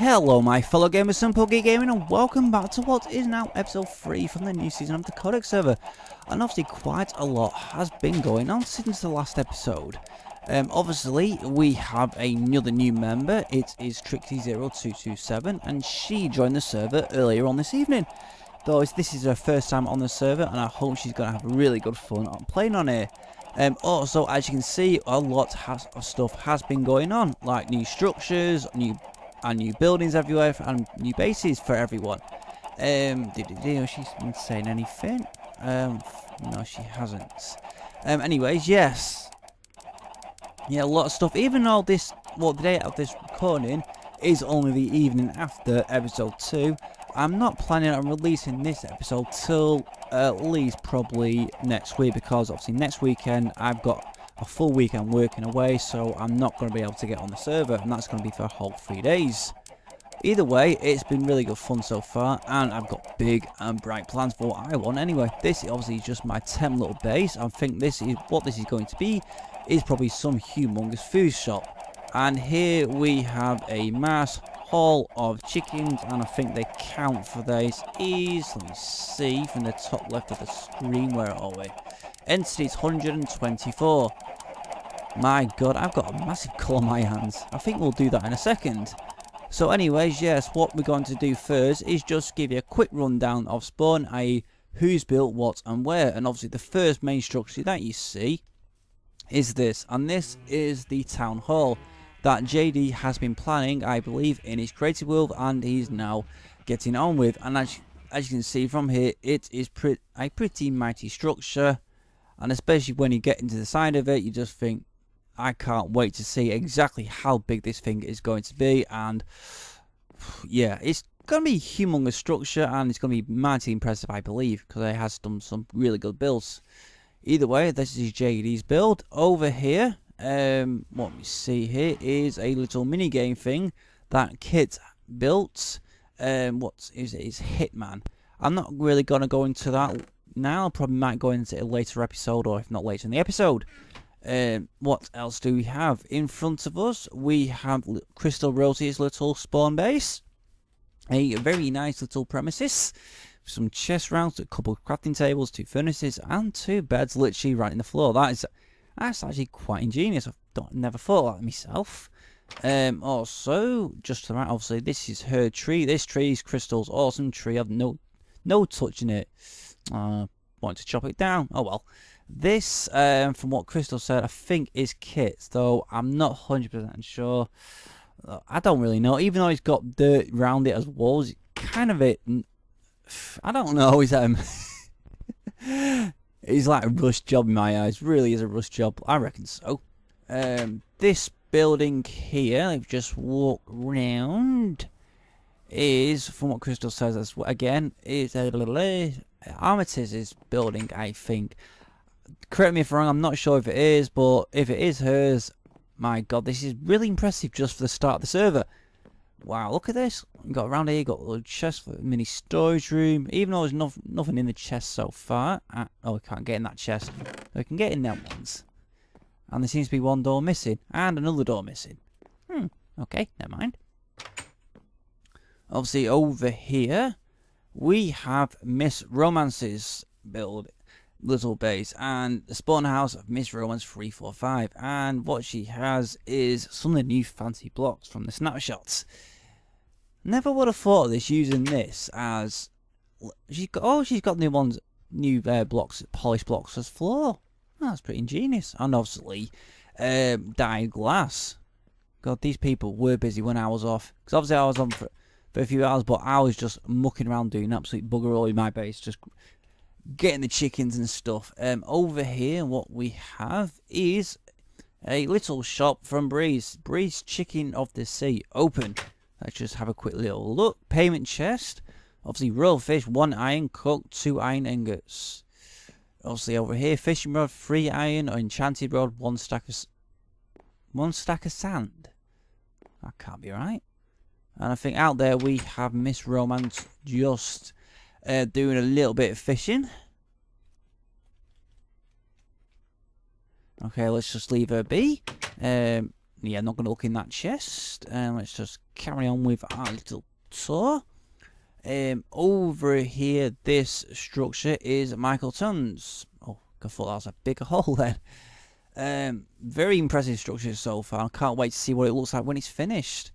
Hello my fellow gamers, SMP Geek Gaming, and welcome back to what is now episode 3 from the new season of the Codex server. And obviously quite a lot has been going on since the last episode. Obviously we have another new member. It is Trixie0227, and she joined the server earlier on this evening. Though this is her first time on the server, and I hope she's going to have really good fun on playing on here. Also, as you can see, a lot of stuff has been going on, like new structures, new buildings everywhere, and new bases for everyone. She's been saying anything? No, she hasn't. Anyways, yes. Yeah, a lot of stuff. Even though the day of this recording is only the evening after episode 2, I'm not planning on releasing this episode till at least probably next week, because obviously next weekend I've got a full weekend working away, so I'm not going to be able to get on the server, and that's going to be for a whole 3 days. Either way, it's been really good fun so far, and I've got big and bright plans for what I want anyway. This obviously is just my 10 little base. I think this is what this is going to be, is probably some humongous food shop. And here we have a mass haul of chickens, and I think they count for this is, let me see, from the top left of the screen, where are we? Entity is 124. My god, I've got a massive colour on my hands. I think we'll do that in a second. So anyways, yes, what we're going to do first is just give you a quick rundown of spawn, i.e. who's built what and where. And obviously the first main structure that you see is this, and this is the town hall that JD has been planning, I believe, in his creative world, and he's now getting on with. And as you can see from here, it is a pretty mighty structure, and especially when you get into the side of it, you just think, I can't wait to see exactly how big this thing is going to be. And yeah, it's going to be a humongous structure, and it's going to be mighty impressive, I believe, because it has done some really good builds. Either way, this is JD's build. Over here, what we see here is a little mini game thing that Kit built. What is it? It's Hitman. I'm not really going to go into that now. I probably might go into a later episode, or if not later in the episode. What else do we have in front of us? We have Crystal Rosie's little spawn base, a very nice little premises, some chest rounds, a couple of crafting tables, 2 furnaces, and 2 beds literally right in the floor. That's actually quite ingenious. I've never thought of that myself. Also, just to the right, obviously this is her tree. This tree is Crystal's awesome tree. I've no touching it. Want to chop it down? Oh well. This, from what Crystal said, I think is Kit's, though I'm not 100% sure. I don't really know. Even though he's got dirt around it as walls, kind of it. I don't know. He's he's like a rush job in my eyes. Really is a rush job. I reckon so. This building here, I've just walked around, is, from what Crystal says, as again, is Armitige's building, I think. Correct me if I'm wrong, I'm not sure if it is, but if it is hers, my god, this is really impressive just for the start of the server. Wow, look at this. We've got around here, got a little chest for a mini storage room, even though there's nothing in the chest so far. Oh, we can't get in that chest. We can get in them ones. And there seems to be one door missing, and another door missing. Okay, never mind. Obviously, over here, we have Miss Romance's build. Little base, and the spawn house of Miss Romance 345, and what she has is some of the new fancy blocks from the snapshots. Never would have thought of this, using this as she's got new blocks, polished blocks as floor. That's pretty ingenious. And obviously dyed glass. God, these people were busy when I was off, because obviously I was on for a few hours, but I was just mucking around doing absolute bugger all in my base, just getting the chickens and stuff. Over here, what we have is a little shop from Breeze. Breeze Chicken of the Sea. Open. Let's just have a quick little look. Payment chest. Obviously, raw fish, 1 iron, cooked, 2 iron ingots. Obviously, over here, fishing rod, 3 iron, or enchanted rod, 1 stack of sand. That can't be right. And I think out there we have Miss Romance just doing a little bit of fishing. Okay, let's just leave her be. yeah, I'm not going to look in that chest. Let's just carry on with our little tour. Over here, this structure is Michael Ton's. Oh, I thought that was a bigger hole then. Very impressive structure so far. I can't wait to see what it looks like when it's finished.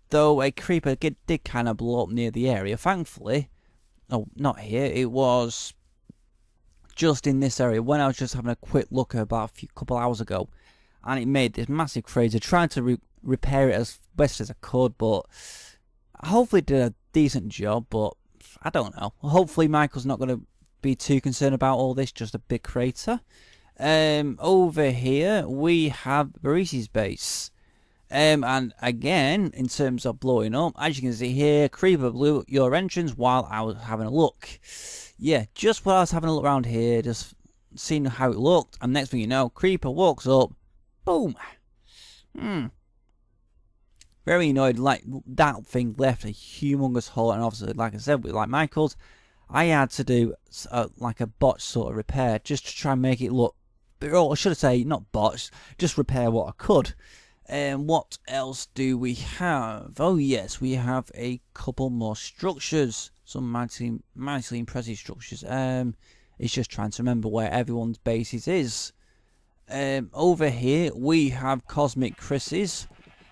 Though a creeper did kind of blow up near the area, thankfully. Oh, not here. It was just in this area when I was just having a quick look about a couple hours ago. And it made this massive crater. Trying to repair it as best as I could, but hopefully it did a decent job, but I don't know. Hopefully Michael's not going to be too concerned about all this, just a big crater. Over here we have Mirillis's base. And again, in terms of blowing up, as you can see here, creeper blew your entrance while I was having a look. Yeah, just while I was having a look around here, just seeing how it looked, and next thing you know, creeper walks up, boom. Very annoyed, like that thing left a humongous hole, and obviously, like I said, with like Michael's, I had to do like a botch sort of repair just to try and make it look, or should I say, not botch, just repair what I could. What else do we have? Oh yes, we have a couple more structures, some mightily impressive structures. It's just trying to remember where everyone's bases is. Over here we have Cosmic Chris's.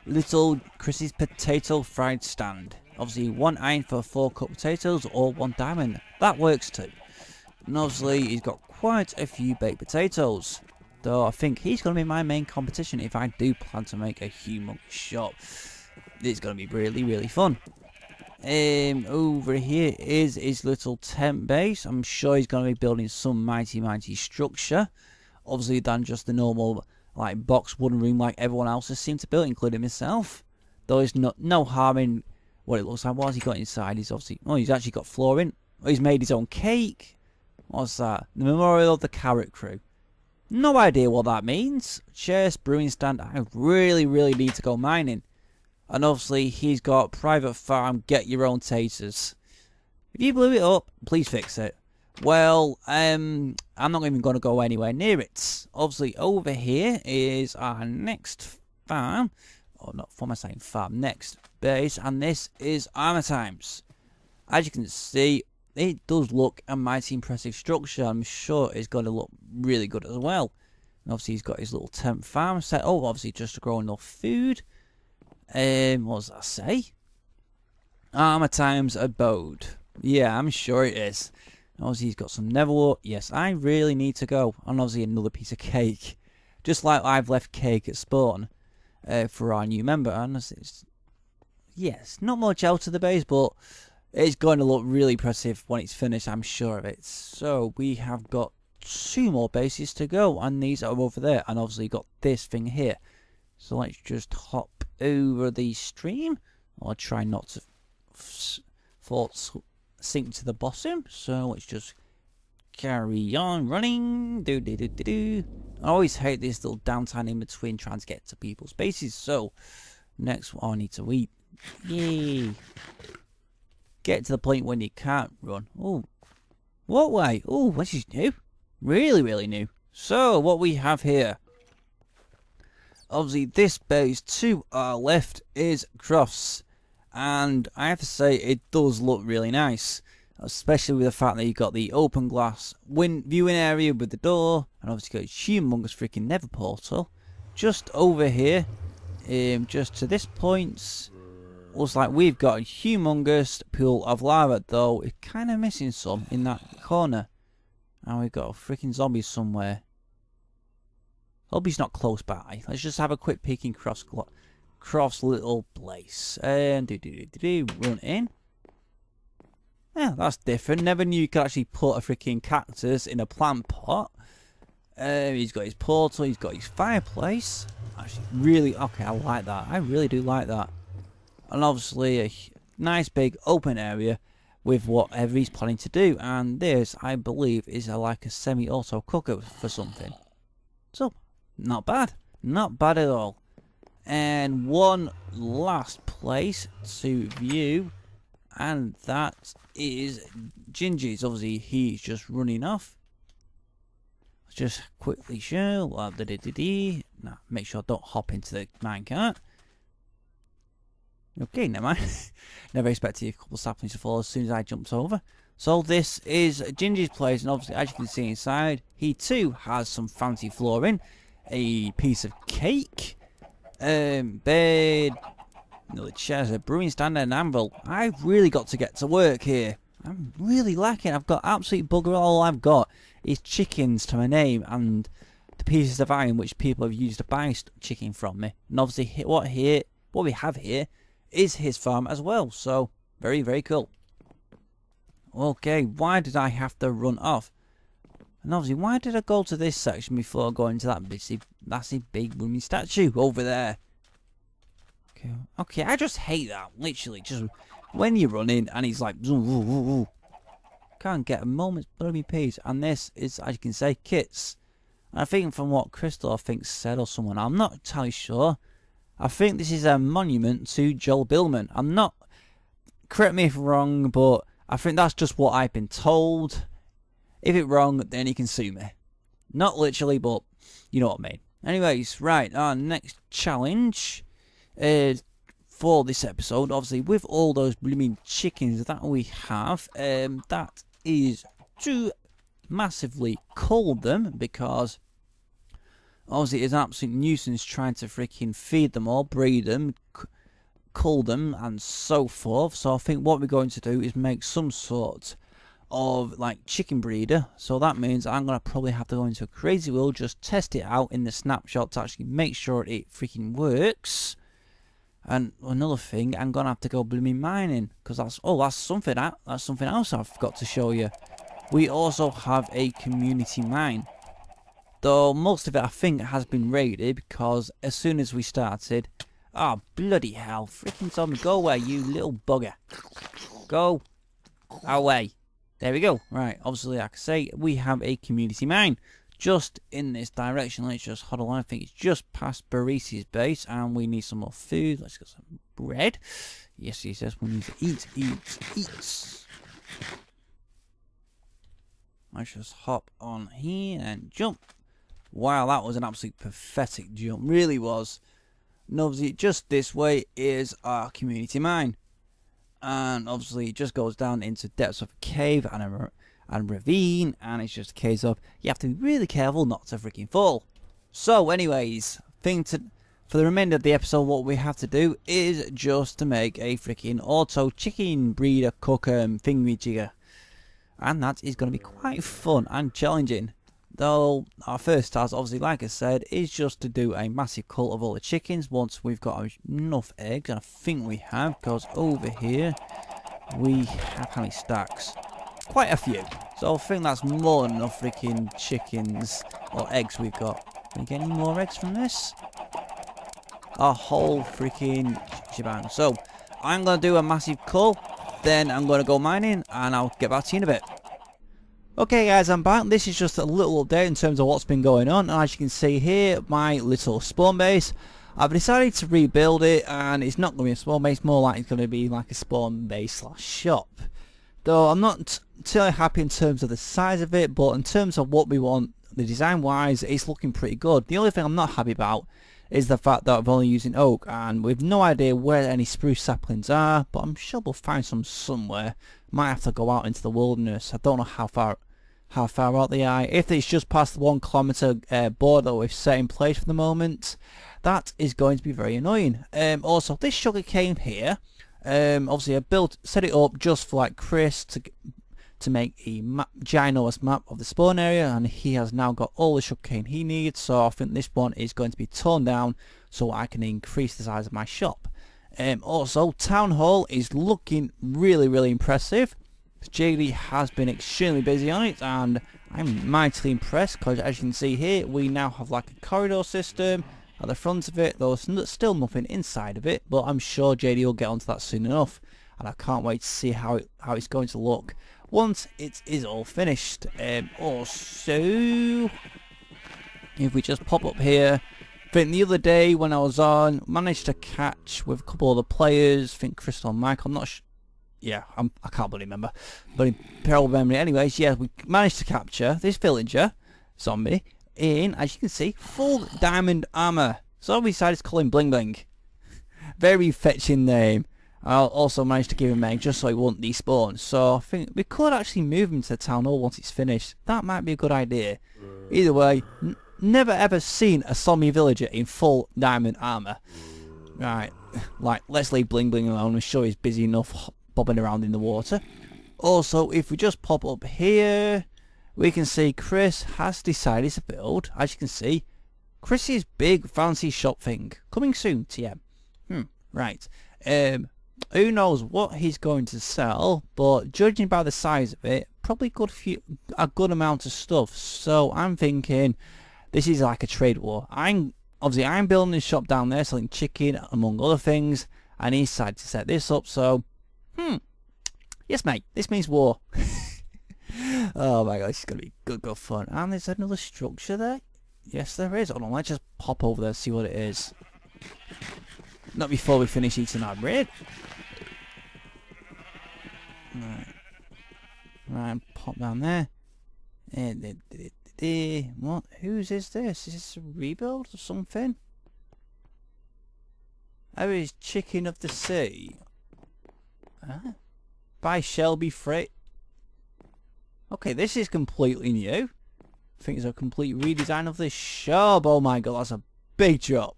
Little Chris's potato fried stand. Obviously 1 iron for 4 cut potatoes or 1 diamond. That works too. And obviously he's got quite a few baked potatoes. Though I think he's going to be my main competition if I do plan to make a humongous shop. It's going to be really, really fun. Over here is his little tent base. I'm sure he's going to be building some mighty structure. Obviously than just the normal like box wooden room like everyone else has seemed to build, including myself. Though there's no harm in what it looks like. What has he got inside? He's obviously, oh, he's actually got flooring. Oh, he's made his own cake. What's that? The Memorial of the Carrot Crew. No idea what that means. Chest, brewing stand. I really need to go mining. And obviously he's got private farm, get your own taters. If you blew it up, please fix it. Well, I'm not even going to go anywhere near it. Obviously over here is our next farm. Or not, what am I saying? Farm. Next base. And this is Armor Times. As you can see, it does look a mighty impressive structure. I'm sure it's going to look really good as well. And obviously he's got his little tent farm set. Oh, obviously just to grow enough food. What does that say? Armor Times Abode. Yeah, I'm sure it is. Obviously he's got some netherwort. Yes, I really need to go. And obviously another piece of cake. Just like I've left cake at spawn for our new member. And it's, yes, not much else of the base, but it's going to look really impressive when it's finished, I'm sure of it. So we have got 2 more bases to go, and these are over there. And obviously got this thing here. So let's just hop over the stream. I'll try not to sink to the bottom. So let's just carry on running. I always hate this little downtime in between trying to get to people's bases. So next one, I need to eat. Yay. Get to the point when you can't run. Oh, what way? Oh, this is new. Really new. So, what we have here. Obviously, this base to our left is Crofts. And I have to say, it does look really nice. Especially with the fact that you've got the open glass viewing area with the door. And obviously got a humongous freaking nether portal. Just over here. Just to this point. Looks like we've got a humongous pool of lava, though it's kind of missing some in that corner. And we've got a freaking zombie somewhere. Zombie's not close by. Let's just have a quick peek in Croft's little place. And run in. Yeah, that's different. Never knew you could actually put a freaking cactus in a plant pot. He's got his portal, he's got his fireplace. Actually, really, okay, I like that. I really do like that. And obviously a nice big open area with whatever he's planning to do. And this, I believe, is like a semi-auto cooker for something. So, not bad. Not bad at all. And one last place to view. And that is Gingy's. Obviously, he's just running off. Let's just quickly show. Now, make sure I don't hop into the minecart. Okay, never mind. Never expected a couple of saplings to fall as soon as I jumped over. So this is Ginger's place, and obviously, as you can see inside, he too has some fancy flooring, a piece of cake, bed, another chair, a brewing stand, and an anvil. I've really got to get to work here. I'm really lacking. I've got absolute bugger all. I've got is chickens to my name and the pieces of iron which people have used to buy chicken from me. And obviously, what we have here is his farm as well. So very, very cool. Okay, why did I have to run off? And obviously, why did I go to this section before going to that massive big rooming statue over there? Okay, I just hate that. Literally, just when you're running and he's like, can't get a moment's bloody peace. And this is, as you can say, kits. And I think from what Crystal, I think, said or someone, I'm not entirely sure. I think this is a monument to Joel Billman. I'm not, correct me if I'm wrong, but I think that's just what I've been told. If it's wrong, then you can sue me. Not literally, but you know what I mean. Anyways, right, our next challenge for this episode, obviously, with all those blooming chickens that we have, that is to massively cull them, because obviously it's an absolute nuisance trying to freaking feed them all, breed them, cull them, and so forth. So I think what we're going to do is make some sort of like chicken breeder. So that means I'm gonna probably have to go into a crazy world, just test it out in the snapshot to actually make sure it freaking works. And another thing, I'm gonna have to go blooming mining, because that's something else I forgot to show you. We also have a community mine, though most of it I think has been raided, because as soon as we started, oh bloody hell, freaking told me go away, you little bugger, go away. There we go. Right, obviously, like I say, we have a community mine just in this direction. Let's just huddle on. I think it's just past Baris's base, and we need some more food. Let's get some bread. Yes, he says we need to eat. Let's just hop on here and jump. Wow, that was an absolute pathetic jump. Really was. And obviously, just this way is our community mine. And obviously it just goes down into depths of a cave and a ravine, and it's just a case of you have to be really careful not to freaking fall. So anyways, for the remainder of the episode, what we have to do is just to make a freaking auto chicken breeder cooker thingy-jigger, and that is going to be quite fun and challenging. Though our first task, obviously, like I said, is just to do a massive cull of all the chickens once we've got enough eggs. And I think we have, because over here we have how many stacks? Quite a few. So I think that's more than enough freaking chickens or eggs we've got. Can we get any more eggs from this? A whole freaking shebang. So I'm going to do a massive cull, then I'm going to go mining, and I'll get back to you in a bit. Okay guys, I'm back. This is just a little update in terms of what's been going on. And as you can see here, my little spawn base, I've decided to rebuild it, and it's not going to be a spawn base, more like it's going to be like a spawn base / shop. Though I'm not entirely happy in terms of the size of it, but in terms of what we want, the design wise, it's looking pretty good. The only thing I'm not happy about is the fact that I'm only using oak, and we've no idea where any spruce saplings are, but I'm sure we'll find some somewhere. Might have to go out into the wilderness. I don't know how far out they are. If it's just past the 1 kilometer border we've set in place for the moment, that is going to be very annoying. Also, this sugar cane here, obviously I set it up just for like Chris to make a ginormous map of the spawn area, and he has now got all the sugar cane he needs. So I think this one is going to be torn down so I can increase the size of my shop. Also, Town Hall is looking really impressive. JD has been extremely busy on it, and I'm mightily impressed, because as you can see here, we now have like a corridor system at the front of it. There's still nothing inside of it, but I'm sure JD will get onto that soon enough, and I can't wait to see how it's going to look once it is all finished. Also, if we just pop up here, I think the other day when I was on, managed to catch with a couple of the players, I think Crystal and Mike, I'm not sure. Yeah, I can't really remember, but in parallel memory anyways, yeah, we managed to capture this villager. zombie in, as you can see, full diamond armor. So we decided to call him Bling Bling. Very fetching name. I'll also manage to give him a name just so he won't despawn. So I think we could actually move him to the town hall once it's finished. That might be a good idea. Either way, never ever seen a zombie villager in full diamond armor. Right, like, let's leave Bling Bling alone and show he's busy enough bobbing around in the water. Also, if we just pop up here, we can see Chris has decided to build, as you can see, Chris's big fancy shop thing. Coming soon, TM. Right. Who knows what he's going to sell, but judging by the size of it, probably a good amount of stuff. So I'm thinking this is like a trade war. I'm building this shop down there, selling chicken among other things, and he decided to set this up. So, yes, mate, this means war. Oh my god, this is gonna be good fun. And there's another structure there. Yes, there is. Hold on, let's just pop over there and see what it is. Not before we finish eating our bread. Right, pop down there. What? Whose is this? Is this a rebuild or something? Oh, it's Chicken of the Sea. By Shelby Freight. Okay, this is completely new. I think it's a complete redesign of this shop. Oh my god, that's a big job.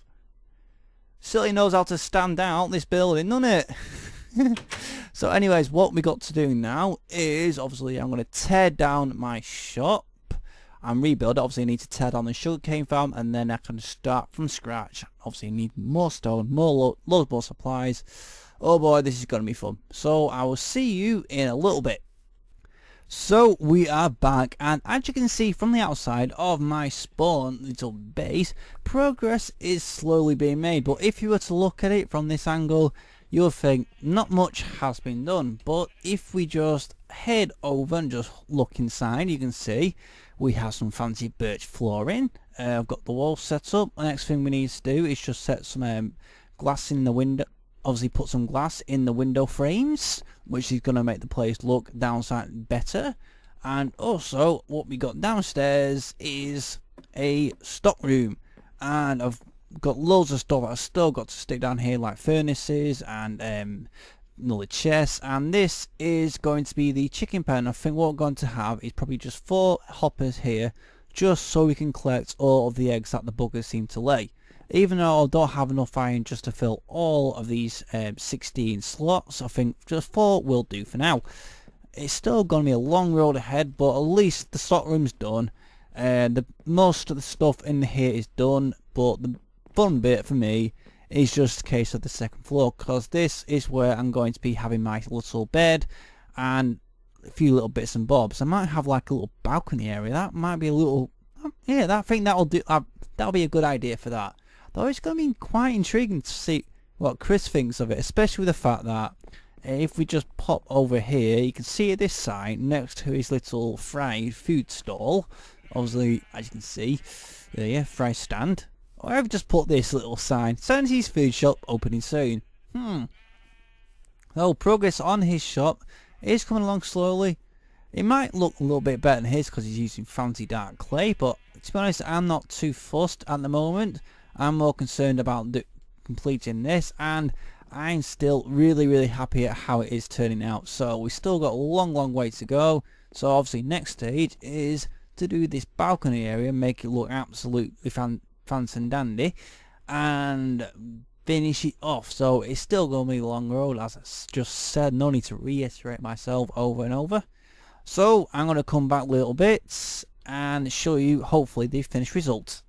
Certainly knows how to stand out, this building, doesn't it? So anyways, what we got to do now is, obviously, I'm going to tear down my shop and rebuild. Obviously, I need to tear down the sugarcane farm, and then I can start from scratch. Obviously, I need more stone, loads more supplies. Oh boy, this is going to be fun. So I will see you in a little bit. So we are back, and as you can see from the outside of my spawn little base, progress is slowly being made. But if you were to look at it from this angle, you'll think not much has been done. But if we just head over and just look inside, you can see we have some fancy birch flooring. I've got the wall set up. The next thing we need to do is just set some glass in the window. Obviously put some glass in the window frames, which is going to make the place look downside better. And also what we got downstairs is a stock room, and I've got loads of stuff I've still got to stick down here, like furnaces and another chest. And this is going to be the chicken pen. I think what we're going to have is probably just 4 hoppers here, just so we can collect all of the eggs that the buggers seem to lay. Even though I don't have enough iron just to fill all of these 16 slots, I think just 4 will do for now. It's still going to be a long road ahead, but at least the stock room's done. Most of the stuff in here is done, but the fun bit for me is just a case of the second floor, because this is where I'm going to be having my little bed and a few little bits and bobs. I might have like a little balcony area. That might be a little, yeah, I think that'll do. That'll be a good idea for that. Though it's going to be quite intriguing to see what Chris thinks of it, especially with the fact that if we just pop over here, you can see at this side next to his little fried food stall. Obviously, as you can see, yeah, fry stand. Or I've just put this little sign: Sandy's food shop opening soon. So progress on his shop is coming along slowly. It might look a little bit better than his because he's using fancy dark clay, but to be honest, I'm not too fussed at the moment. I'm more concerned about completing this, and I'm still really happy at how it is turning out. So we still got a long way to go. So obviously next stage is to do this balcony area, make it look absolutely fancy and dandy, and finish it off. So it's still going to be a long road, as I just said. No need to reiterate myself over and over. So I'm going to come back little bits and show you hopefully the finished result.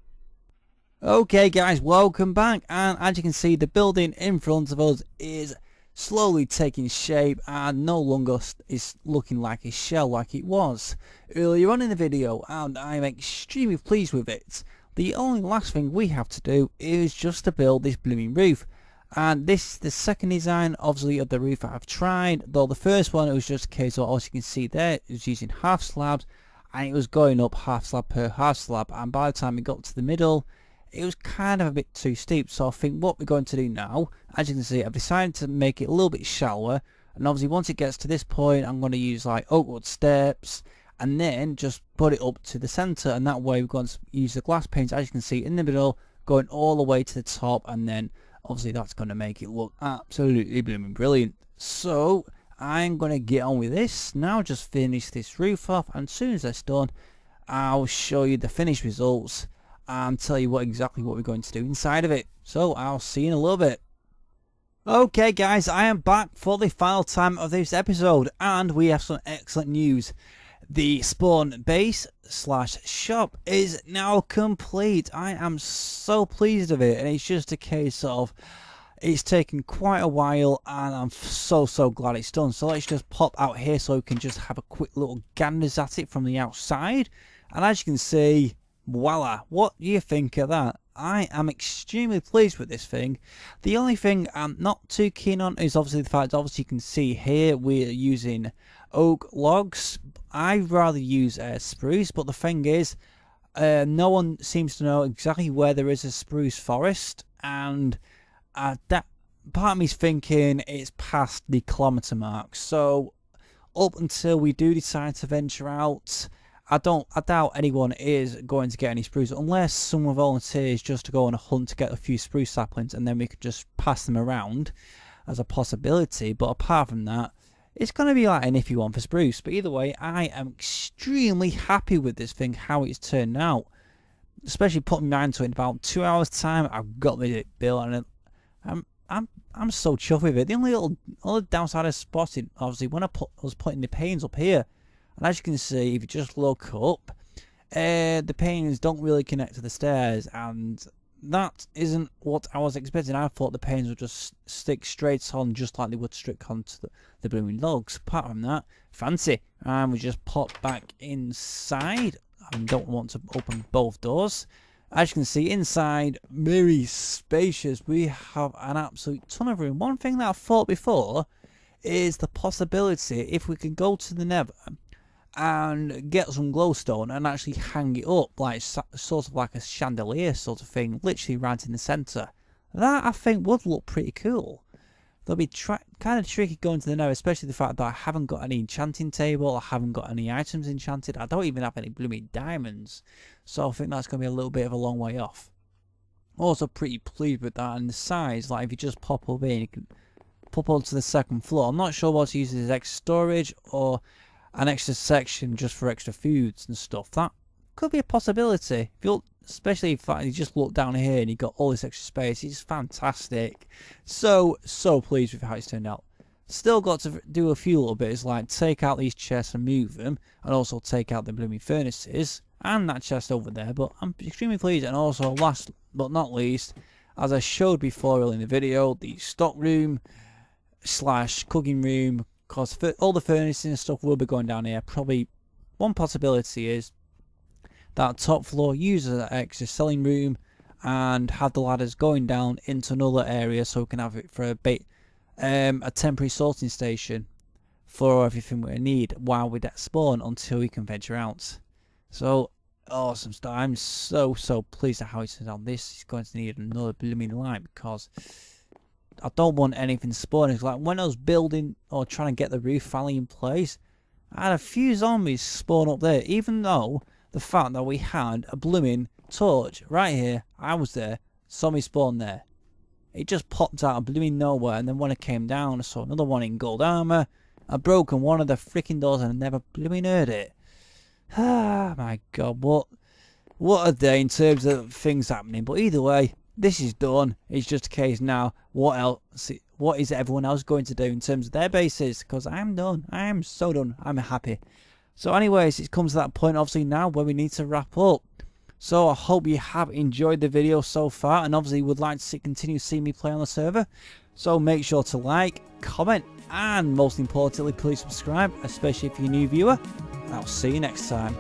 Okay guys, welcome back, and as you can see, the building in front of us is slowly taking shape and no longer is looking like a shell like it was earlier on in the video, and I'm extremely pleased with it. The only last thing we have to do is just to build this blooming roof, and this is the second design obviously of the roof that I've tried. Though the first one, it was just a case of, as you can see there, it was using half slabs and it was going up half slab per half slab, and by the time it got to the middle it was kind of a bit too steep. So I think what we're going to do now, as you can see, I've decided to make it a little bit shallower, and obviously once it gets to this point I'm going to use like oak wood steps and then just put it up to the center, and that way we're going to use the glass panes, as you can see, in the middle, going all the way to the top, and then obviously that's going to make it look absolutely blooming brilliant. So I'm going to get on with this now, just finish this roof off, and as soon as that's done, I'll show you the finished results and tell you exactly what we're going to do inside of it. So I'll see you in a little bit. Okay guys, I am back for the final time of this episode, and we have some excellent news. The spawn base / shop is now complete. I am so pleased with it, and it's just a case of it's taken quite a while, and I'm so glad it's done. So let's just pop out here so we can just have a quick little ganders at it from the outside. And as you can see, voila, what do you think of that? I am extremely pleased with this thing. The only thing I'm not too keen on is obviously the fact, obviously you can see here we're using oak logs. I'd rather use spruce, but the thing is, no one seems to know exactly where there is a spruce forest, and that part of me's thinking it's past the kilometre mark. So up until we do decide to venture out, I doubt anyone is going to get any spruce unless someone volunteers just to go on a hunt to get a few spruce saplings, and then we could just pass them around as a possibility. But apart from that, it's going to be like an iffy one for spruce. But either way, I am extremely happy with this thing, how it's turned out. Especially putting my mind to it in about 2 hours time, I've got it built, and I'm so chuffed with it. The only downside I spotted, obviously, when I was putting the panes up here. And as you can see, if you just look up, the panes don't really connect to the stairs, and that isn't what I was expecting. I thought the panes would just stick straight on, just like they would stick onto the blooming logs. Apart from that, fancy. And we just pop back inside. I don't want to open both doors. As you can see, inside, very spacious. We have an absolute ton of room. One thing that I thought before is the possibility, if we can go to the Nether and get some glowstone and actually hang it up like sort of like a chandelier sort of thing, literally right in the center. That I think would look pretty cool. They'll be kind of tricky going to the Nether, especially the fact that I haven't got any enchanting table, I haven't got any items enchanted, I don't even have any blooming diamonds. So I think that's going to be a little bit of a long way off. Also pretty pleased with that, and the size, like if you just pop up in, you can pop onto the second floor. I'm not sure what to use as extra storage or an extra section just for extra foods and stuff. That could be a possibility. If you, especially if you just look down here and you got all this extra space, it's fantastic. So pleased with how it's turned out. Still got to do a few little bits, like take out these chests and move them, and also take out the blooming furnaces and that chest over there. But I'm extremely pleased. And also, last but not least, as I showed before earlier in the video, the stock room / cooking room, because all the furnaces and stuff will be going down here. Probably one possibility is that top floor uses an extra selling room and have the ladders going down into another area, so we can have it for a temporary sorting station for everything we need while we spawn until we can venture out. So awesome stuff. I'm so pleased at how it turns out. This is going to need another blooming light, because I don't want anything spawning. It's like when I was building or trying to get the roof finally in place, I had a few zombies spawn up there, even though the fact that we had a blooming torch right here. I was there, zombie spawned there. It just popped out of blooming nowhere, and then when I came down, I saw another one in gold armor. I'd broken one of the freaking doors and I never blooming heard it. Ah, my God, what a day in terms of things happening. But either way, this is done. It's just a case now, what is everyone else going to do in terms of their bases? Because I'm done. I am so done. I'm happy. So anyways, it comes to that point obviously now where we need to wrap up. So I hope you have enjoyed the video so far, and obviously would like to continue seeing me play on the server. So make sure to like, comment, and most importantly, please subscribe, especially if you're a new viewer. I'll see you next time.